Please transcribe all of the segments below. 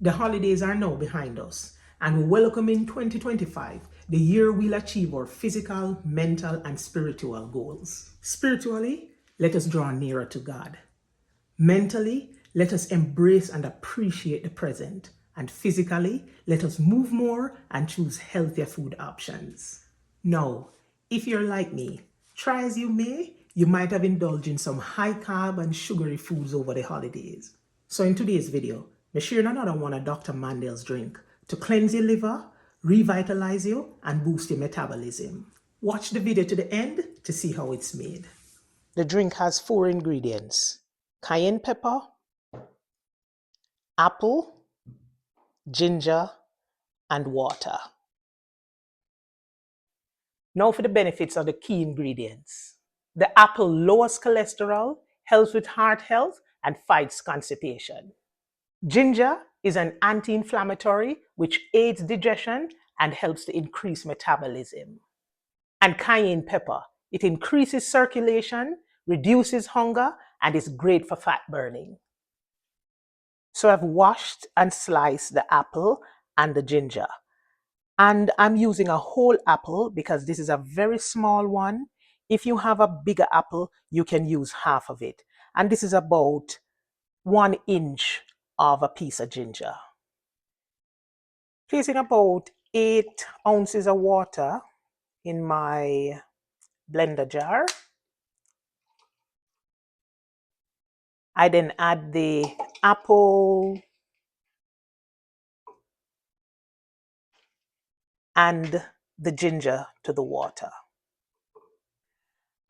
The holidays are now behind us, and we welcome in 2025, the year we'll achieve our physical, mental, and spiritual goals. Spiritually, let us draw nearer to God. Mentally, let us embrace and appreciate the present. And physically, let us move more and choose healthier food options. Now, if you're like me, try as you may, you might have indulged in some high carb and sugary foods over the holidays. So in today's video, we're sharing another one of Dr. Mandell's drink to cleanse your liver, revitalize you, and boost your metabolism. Watch the video to the end to see how it's made. The drink has 4 ingredients: cayenne pepper, apple, ginger, and water. Now for the benefits of the key ingredients. The apple lowers cholesterol, helps with heart health, and fights constipation. Ginger is an anti-inflammatory which aids digestion and helps to increase metabolism. And cayenne pepper, it increases circulation, reduces hunger, and is great for fat burning. So I've washed and sliced the apple and the ginger. And I'm using a whole apple because this is a very small one. If you have a bigger apple, you can use half of it. And this is about 1 inch of a piece of ginger. Placing about 8 ounces of water in my blender jar. I then add the apple and the ginger to the water.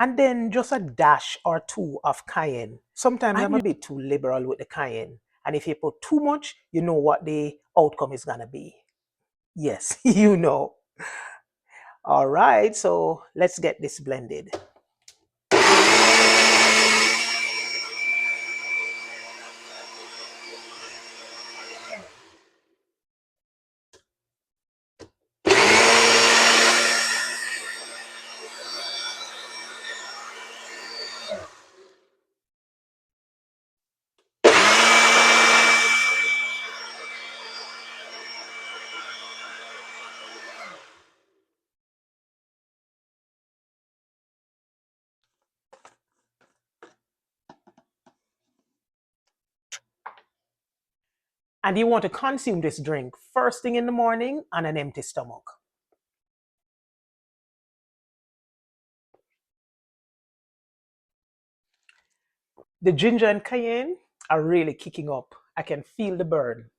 And then just a dash or 2 of cayenne. Sometimes I'm a bit too liberal with the cayenne. And if you put too much, you know what the outcome is going to be. Yes, you know. All right, so let's get this blended. And you want to consume this drink first thing in the morning on an empty stomach. The ginger and cayenne are really kicking up. I can feel the burn.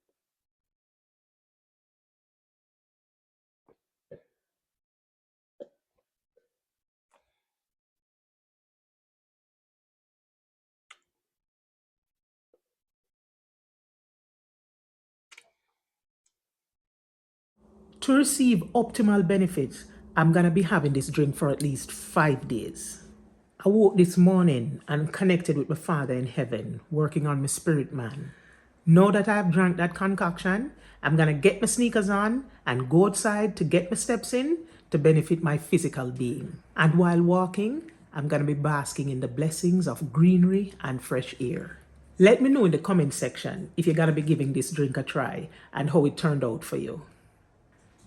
To receive optimal benefits, I'm going to be having this drink for at least 5 days. I woke this morning and connected with my Father in heaven, working on my spirit man. Now that I've drank that concoction, I'm going to get my sneakers on and go outside to get my steps in to benefit my physical being. And while walking, I'm going to be basking in the blessings of greenery and fresh air. Let me know in the comment section if you're going to be giving this drink a try and how it turned out for you.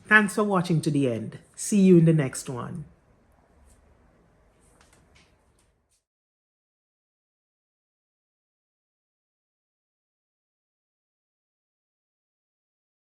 Thanks for watching to the end. See you in the next one.